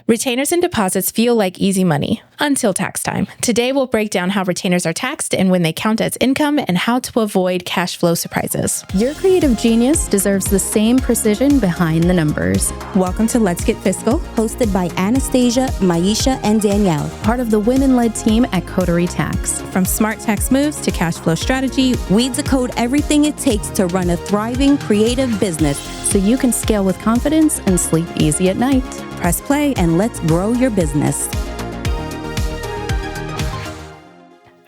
Retainers and deposits feel like easy money until tax time. Today, we'll break down how retainers are taxed and when they count as income and how to avoid cash flow surprises. Your creative genius deserves the same precision behind the numbers. Welcome to Let's Get Fiscal, hosted by Anastasia, Myiesha, and Danielle, part of the women-led team at Coterie Tax. From smart tax moves to cash flow strategy, we decode everything it takes to run a thriving creative business so you can scale with confidence and sleep easy at night. Press play and let's grow your business.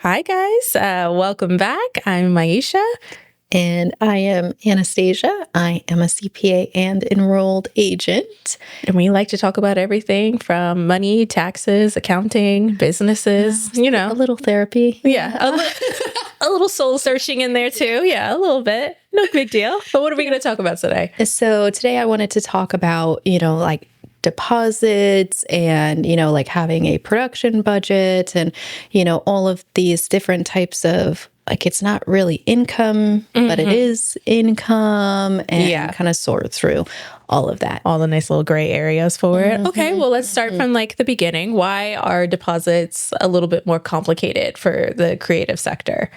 Hi, guys. Welcome back. I'm Myiesha. And I am Anastasia. I am a CPA and enrolled agent. And we like to talk about everything from money, taxes, accounting, businesses, A little therapy. Yeah. A little soul searching in there too. Yeah, a little bit. No big deal. But what are we going to talk about today? So today I wanted to talk about, deposits and, having a production budget and, all of these different types of, it's not really income, but it is income, and kind of sort through all of that. All the nice little gray areas for it. Okay, well, let's start from the beginning. Why are deposits a little bit more complicated for the creative sector?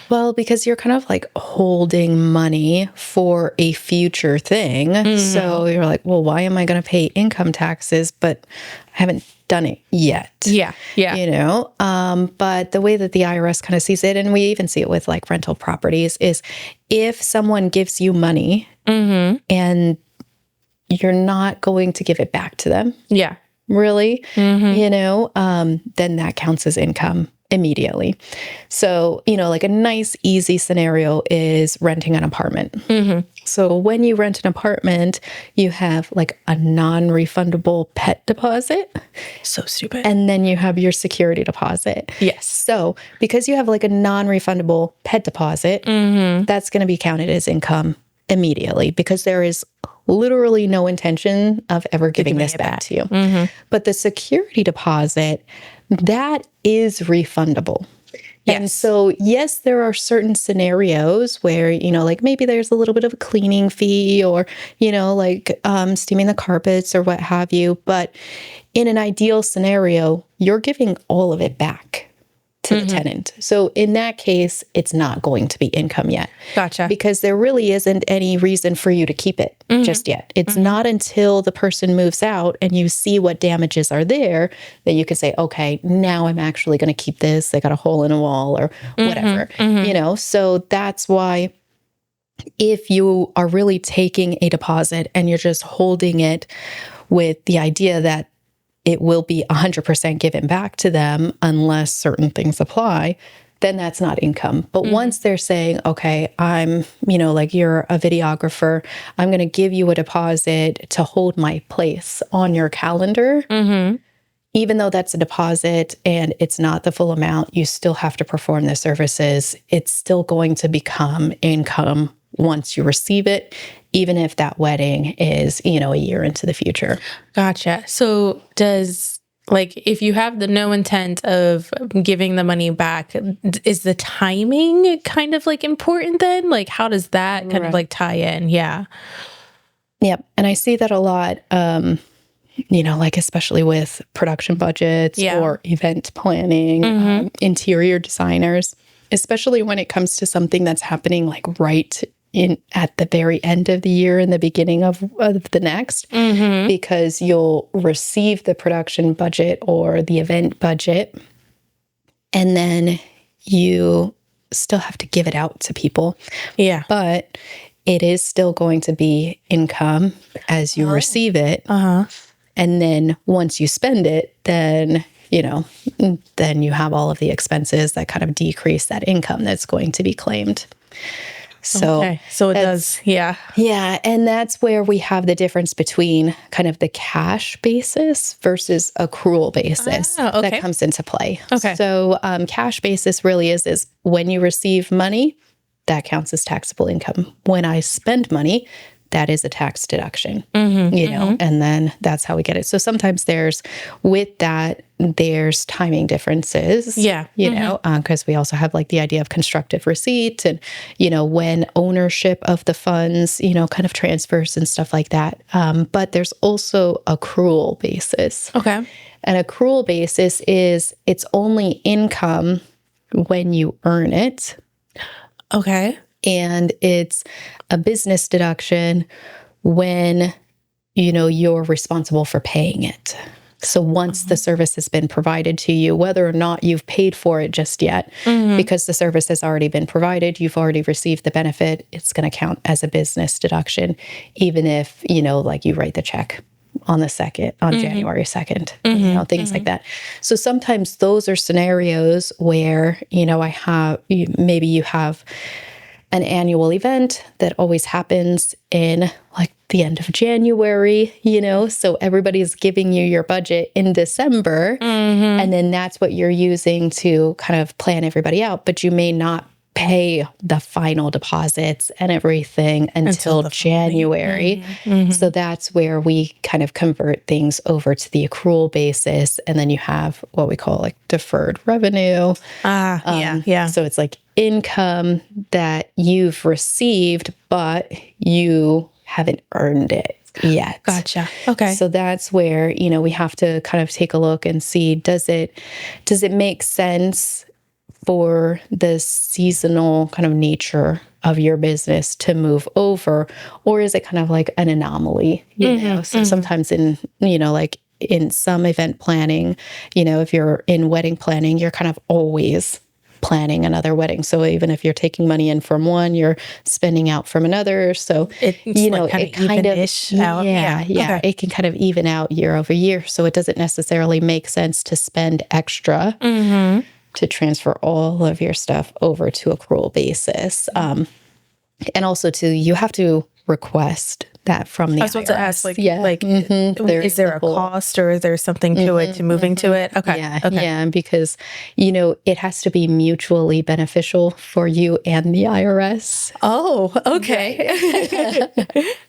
Well, because you're kind of holding money for a future thing. So you're like, well, why am I going to pay income taxes, but I haven't done it yet? Yeah. But the way that the IRS kind of sees it, and we even see it with rental properties, is if someone gives you money and you're not going to give it back to them. Yeah. Really, then that counts as income immediately. So, a nice, easy scenario is renting an apartment. So when you rent an apartment, you have a non-refundable pet deposit. So stupid. And then you have your security deposit. Yes. So because you have a non-refundable pet deposit, that's going to be counted as income immediately because there is literally no intention of ever giving this back to you. But the security deposit, that is refundable. Yes. And so, yes, there are certain scenarios where, maybe there's a little bit of a cleaning fee or, steaming the carpets or what have you. But in an ideal scenario, you're giving all of it back to the tenant. So in that case, it's not going to be income yet. Gotcha. Because there really isn't any reason for you to keep it just yet. It's not until the person moves out and you see what damages are there that you can say, okay, now I'm actually going to keep this. They got a hole in a wall or whatever, So that's why if you are really taking a deposit and you're just holding it with the idea that it will be 100% given back to them unless certain things apply, then that's not income. But once they're saying, okay, I'm, you're a videographer, I'm going to give you a deposit to hold my place on your calendar, even though that's a deposit and it's not the full amount, you still have to perform the services. It's still going to become income once you receive it, even if that wedding is, a year into the future. Gotcha. So does, if you have the no intent of giving the money back, is the timing kind of important then? How does that kind of tie in? Yeah. Yep. And I see that a lot, especially with production budgets or event planning, interior designers, especially when it comes to something that's happening right at the very end of the year and the beginning of the next, because you'll receive the production budget or the event budget, and then you still have to give it out to people. Yeah. But it is still going to be income as you receive it. And then once you spend it, then then you have all of the expenses that kind of decrease that income that's going to be claimed. So it does. Yeah. Yeah. And that's where we have the difference between kind of the cash basis versus accrual basis that comes into play. Okay. So cash basis really is when you receive money, that counts as taxable income. When I spend money, that is a tax deduction, you know, and then that's how we get it. So sometimes there's timing differences, you know, because we also have like the idea of constructive receipt and, you know, when ownership of the funds, you know, kind of transfers and stuff like that. But there's also accrual basis. Okay. An accrual basis is it's only income when you earn it. Okay. And it's a business deduction when, you know, you're responsible for paying it. So once the service has been provided to you, whether or not you've paid for it just yet, because the service has already been provided, you've already received the benefit, it's going to count as a business deduction, even if, you know, like you write the check on the 2nd, on January 2nd, you know, things like that. So sometimes those are scenarios where, you know, maybe you have an annual event that always happens in like the end of January, you know, so everybody's giving you your budget in December, and then that's what you're using to kind of plan everybody out, but you may not pay the final deposits and everything until January. So that's where we kind of convert things over to the accrual basis. And then you have what we call like deferred revenue. So it's like income that you've received, but you haven't earned it yet. Gotcha. Okay. So that's where, you know, we have to kind of take a look and see, does it make sense for the seasonal kind of nature of your business to move over, or is it kind of like an anomaly, you know? So sometimes in, you know, like in some event planning, you know, if you're in wedding planning, you're kind of always planning another wedding. So even if you're taking money in from one, you're spending out from another. So it's, you know, like it kind of out. Okay. It can kind of even out year over year. So it doesn't necessarily make sense to spend extra to transfer all of your stuff over to accrual basis. And also you have to request that from the IRS. I was about to ask, is there a cost or is there something to it, to moving to it? Okay. Yeah, because, you know, it has to be mutually beneficial for you and the IRS. Oh, okay.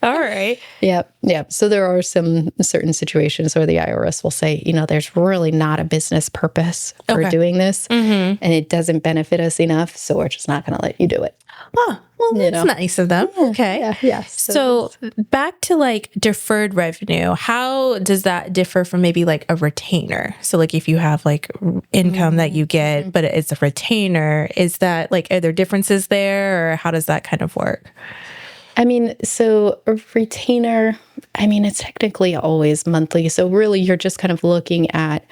All right. Yep. So there are some certain situations where the IRS will say, you know, there's really not a business purpose for doing this, and it doesn't benefit us enough, so we're just not going to let you do it. Oh, well, that's nice of them. Okay. Yeah. So back to like deferred revenue, how does that differ from maybe like a retainer? So like if you have like income that you get, but it's a retainer, is that like, are there differences there, or how does that kind of work? I mean, so a retainer, I mean, it's technically always monthly. So really you're just kind of looking at,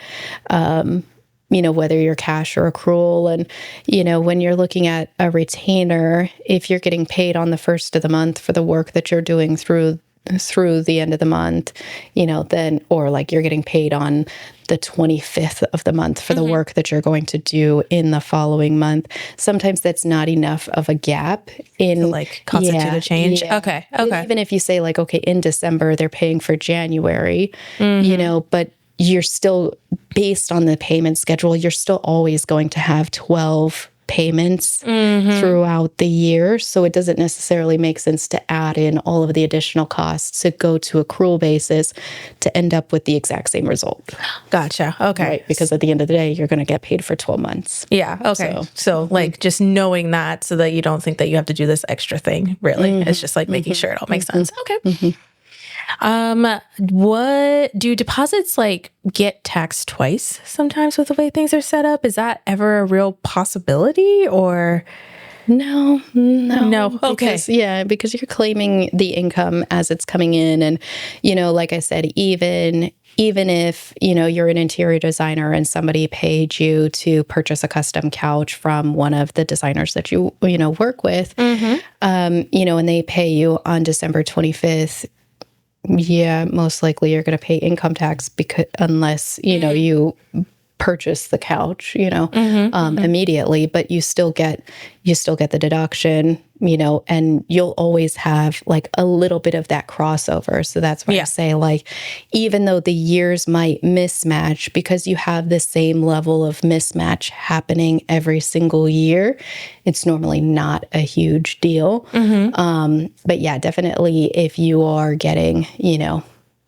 you know, whether you're cash or accrual. And, you know, when you're looking at a retainer, if you're getting paid on the first of the month for the work that you're doing through the end of the month, you know, then, or like you're getting paid on the 25th of the month for the work that you're going to do in the following month. Sometimes that's not enough of a gap in like constitute a change. Yeah. Okay. Even if you say like, okay, in December, they're paying for January, you know, but you're still, based on the payment schedule, you're still always going to have 12 payments throughout the year. So it doesn't necessarily make sense to add in all of the additional costs to go to accrual basis to end up with the exact same result. Gotcha. Okay. Right? Because at the end of the day, you're going to get paid for 12 months. Yeah. Okay. So like just knowing that so that you don't think that you have to do this extra thing, really. It's just like making sure it all makes sense. Okay. What do deposits like get taxed twice sometimes with the way things are set up? Is that ever a real possibility, or? No. Okay. Because you're claiming the income as it's coming in. And, you know, like I said, even if, you know, you're an interior designer and somebody paid you to purchase a custom couch from one of the designers that you know, work with, you know, and they pay you on December 25th, most likely you're going to pay income tax unless, you know, you purchase the couch, immediately, but you still get the deduction, and you'll always have like a little bit of that crossover. So that's why I say, like, even though the years might mismatch, because you have the same level of mismatch happening every single year, it's normally not a huge deal. But yeah, definitely if you are getting,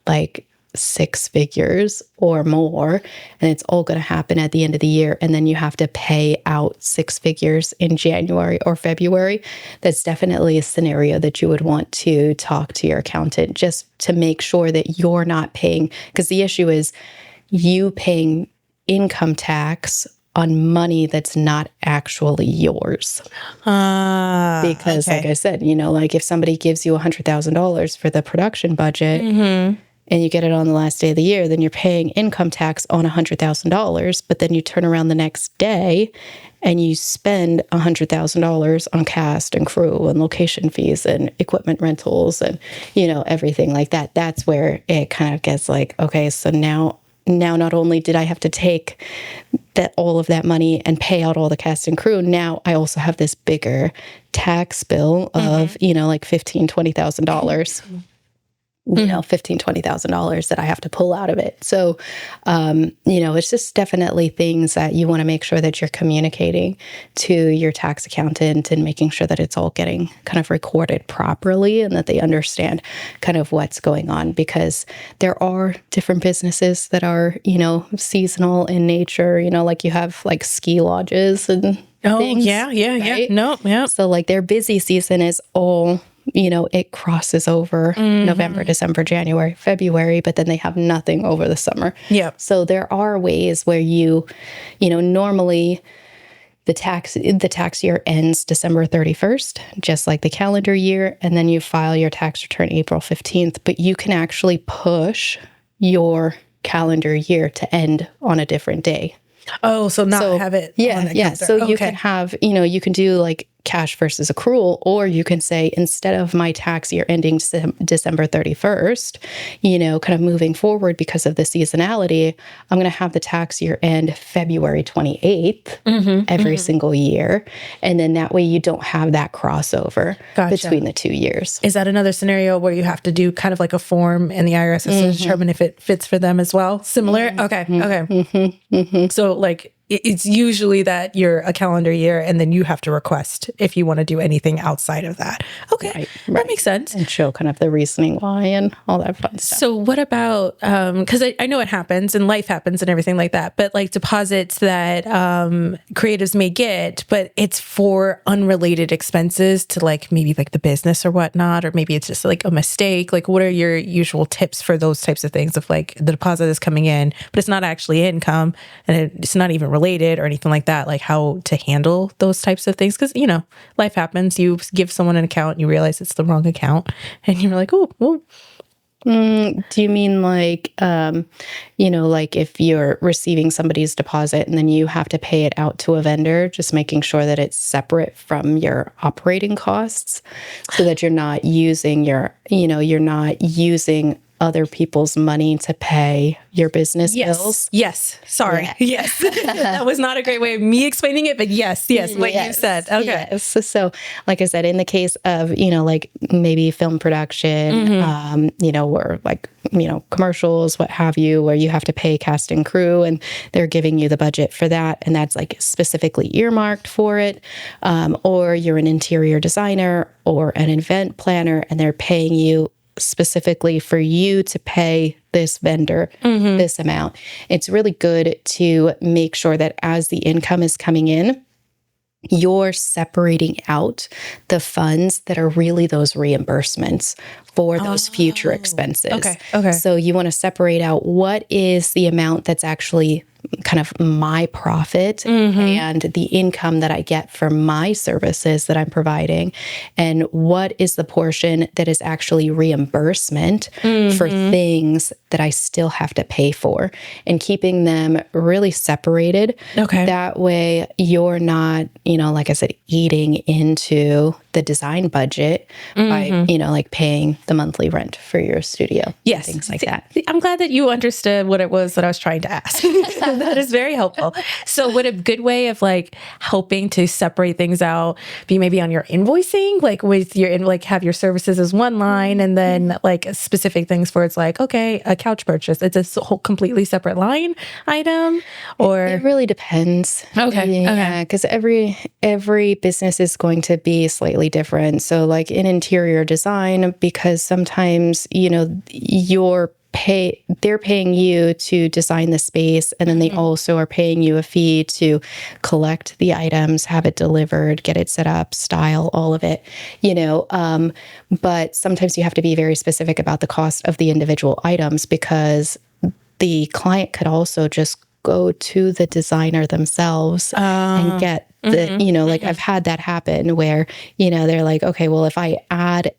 like 6 figures or more, and it's all going to happen at the end of the year, and then you have to pay out 6 figures in January or February, that's definitely a scenario that you would want to talk to your accountant just to make sure that you're not paying, because the issue is you paying income tax on money that's not actually yours. Because like I said, like if somebody gives you $100,000 for the production budget, and you get it on the last day of the year, then you're paying income tax on $100,000, but then you turn around the next day and you spend $100,000 on cast and crew and location fees and equipment rentals and, everything like that. That's where it kind of gets like, okay, so now not only did I have to take all of that money and pay out all the cast and crew, now I also have this bigger tax bill of, like $15,000, $20,000. $15,000-$20,000 that I have to pull out of it. So, it's just definitely things that you want to make sure that you're communicating to your tax accountant and making sure that it's all getting kind of recorded properly and that they understand kind of what's going on, because there are different businesses that are, seasonal in nature, like you have like ski lodges and things, right? No, yeah. So like their busy season is all, it crosses over November, December, January, February, but then they have nothing over the summer. Yeah. So there are ways where normally the tax year ends December 31st, just like the calendar year, and then you file your tax return April 15th, but you can actually push your calendar year to end on a different day. Oh, so have it on the calendar. So you can have, you can do like cash versus accrual, or you can say, instead of my tax year ending December 31st, kind of moving forward because of the seasonality, I'm going to have the tax year end February 28th every single year. And then that way you don't have that crossover between the 2 years. Is that another scenario where you have to do kind of like a form and the IRS has to determine if it fits for them as well? Similar? Okay. So like, it's usually that you're a calendar year and then you have to request if you want to do anything outside of that. Okay. Right. That makes sense. And show kind of the reasoning why and all that fun stuff. So what about, because I know it happens and life happens and everything like that, but like deposits that creatives may get, but it's for unrelated expenses to like maybe like the business or whatnot, or maybe it's just like a mistake. Like what are your usual tips for those types of things of like the deposit is coming in, but it's not actually income and it's not even related or anything like that, like how to handle those types of things? Because, life happens. You give someone an account and you realize it's the wrong account and you're like, oh, well. Do you mean like, like if you're receiving somebody's deposit and then you have to pay it out to a vendor, just making sure that it's separate from your operating costs so that you're not using other people's money to pay your business bills? Yes. Sorry. Yeah. Yes. That was not a great way of me explaining it, but yes, what you said. Okay. Yes. So like I said, in the case of, like maybe film production, or like, commercials, what have you, where you have to pay cast and crew and they're giving you the budget for that. And that's like specifically earmarked for it. Or you're an interior designer or an event planner and they're paying you specifically for you to pay this vendor this amount. It's really good to make sure that as the income is coming in, you're separating out the funds that are really those reimbursements for those future expenses. Okay. So you want to separate out what is the amount that's actually kind of my profit and the income that I get from my services that I'm providing, and what is the portion that is actually reimbursement for things that I still have to pay for, and keeping them really separated. Okay. That way you're not, like I said, eating into the design budget by, like paying the monthly rent for your studio. Yes. Things like that. I'm glad that you understood what it was that I was trying to ask. That is very helpful. So would a good way of like helping to separate things out be maybe on your invoicing, like with your, like have your services as one line and then like specific things where it's like, okay, a couch purchase, it's a whole completely separate line item, or it really depends. Okay. Yeah, because every business is going to be slightly different. So like in interior design, because sometimes, they're paying you to design the space, and then they also are paying you a fee to collect the items, have it delivered, get it set up, style, all of it, but sometimes you have to be very specific about the cost of the individual items, because the client could also just go to the designer themselves and get the, I've had that happen where, they're like, okay, well, if I add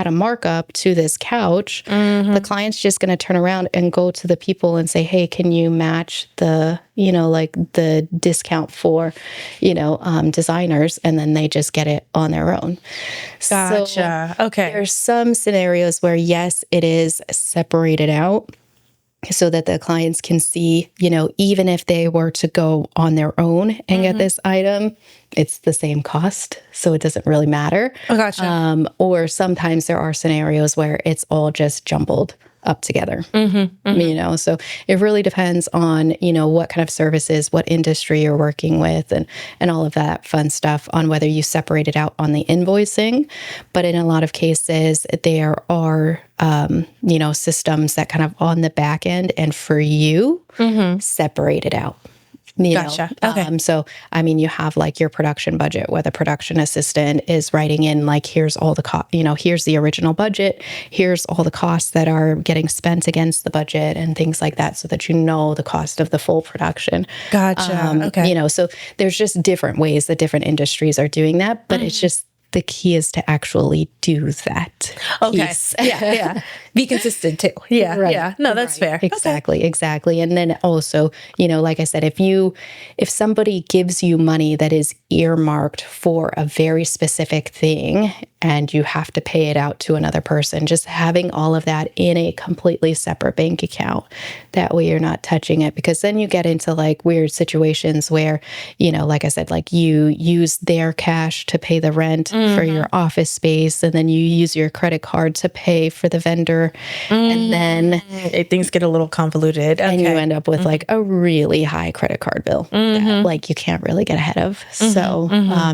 a markup to this couch, the client's just going to turn around and go to the people and say, hey, can you match the, the discount for, designers? And then they just get it on their own. Gotcha. So okay. There's some scenarios where, yes, it is separated out, so that the clients can see, even if they were to go on their own and get this item, it's the same cost. So it doesn't really matter. Oh, gotcha. Or sometimes there are scenarios where it's all just jumbled up together, so it really depends on, what kind of services, what industry you're working with, and all of that fun stuff on whether you separate it out on the invoicing. But in a lot of cases, there are, systems that kind of on the back end and for you separate it out. Gotcha. Okay. So, you have like your production budget, where the production assistant is writing in like, here's all the cost, here's the original budget, here's all the costs that are getting spent against the budget and things like that, so that the cost of the full production. Gotcha. Okay. So there's just different ways that different industries are doing that, but it's just, the key is to actually do that. Okay. Piece. Yeah. Be consistent too. Yeah. Right. Yeah. No, that's fair. Exactly. And then also, like I said, if somebody gives you money that is earmarked for a very specific thing and you have to pay it out to another person, just having all of that in a completely separate bank account. That way you're not touching it, because then you get into like weird situations where, like I said, like you use their cash to pay the rent for your office space, and then you use your credit card to pay for the vendor, and then things get a little convoluted. And you end up with like a really high credit card bill that like you can't really get ahead of. So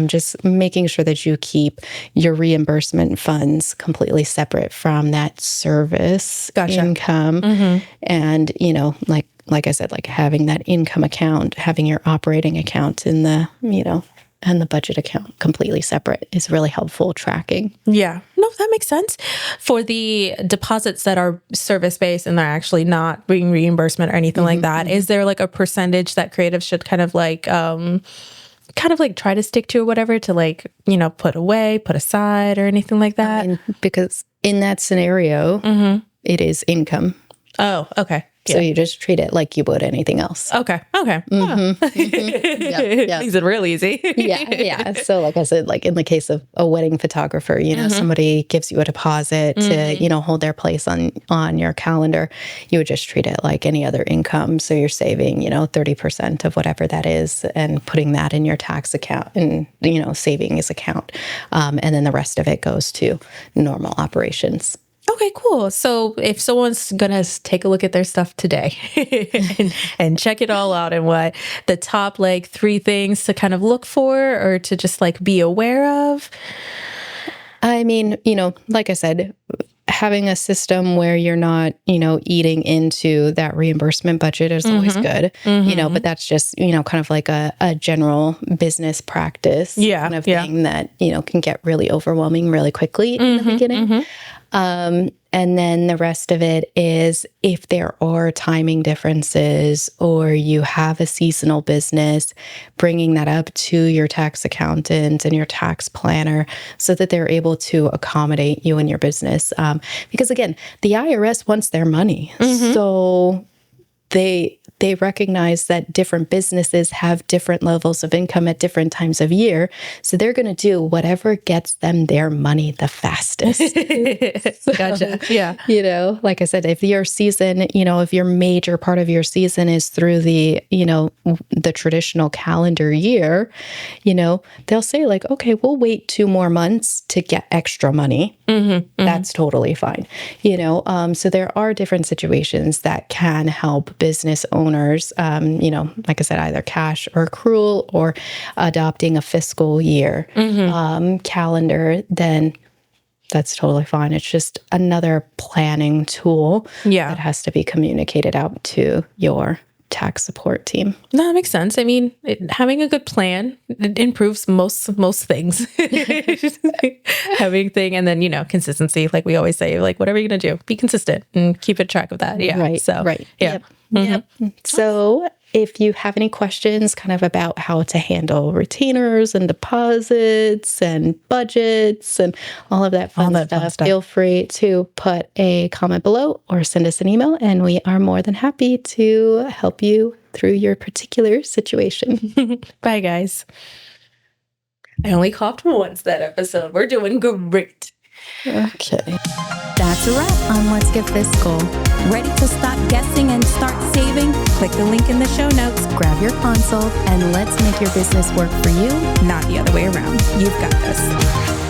just making sure that you keep your reimbursement funds completely separate from that service income. And, like I said, like having that income account, having your operating account in the, and the budget account completely separate is really helpful tracking. Yeah. No, that makes sense. For the deposits that are service-based and they're actually not being reimbursement or anything like that, is there like a percentage that creatives should kind of like try to stick to or whatever to like, put away, put aside or anything like that? Because in that scenario, it is income. Oh, okay. So you just treat it like you would anything else. Okay. Makes it real easy. Yeah. So like I said, like in the case of a wedding photographer, somebody gives you a deposit to, hold their place on your calendar. You would just treat it like any other income. So you're saving, 30% of whatever that is and putting that in your tax account and, savings account. And then the rest of it goes to normal operations. Okay, cool. So if someone's going to take a look at their stuff today and check it all out, and what the top like 3 things to kind of look for or to just like be aware of? Like I said, having a system where you're not, eating into that reimbursement budget is always good, but that's just, kind of like a general business practice kind of thing that, can get really overwhelming really quickly in the beginning. And then the rest of it is if there are timing differences or you have a seasonal business, bringing that up to your tax accountant and your tax planner so that they're able to accommodate you and your business. Because again, the IRS wants their money. So they they recognize that different businesses have different levels of income at different times of year. So they're going to do whatever gets them their money the fastest. Gotcha. Yeah. You know, like I said, if your season, you know, if your major part of your season is through the, you know, the traditional calendar year, you know, they'll say like, okay, we'll wait 2 more months to get extra money. That's totally fine. You know, so there are different situations that can help business owners, you know, like I said, either cash or accrual or adopting a fiscal year calendar, then that's totally fine. It's just another planning tool that has to be communicated out to your tax support team. No, that makes sense. I mean, having a good plan, it improves most things. Having thing, and then, you know, consistency, like we always say, like whatever you're going to do, be consistent and keep a track of that. Yeah. Right. So, right. Yeah. Yep. So if you have any questions kind of about how to handle retainers and deposits and budgets and all of that fun stuff, feel free to put a comment below or send us an email, and we are more than happy to help you through your particular situation. Bye, guys. I only coughed once that episode. We're doing great. Okay. That's a wrap on Let's Get Fiscal. Ready to stop guessing and start saving? Click the link in the show notes. Grab your consult and let's make your business work for you, Not the other way around. You've got this.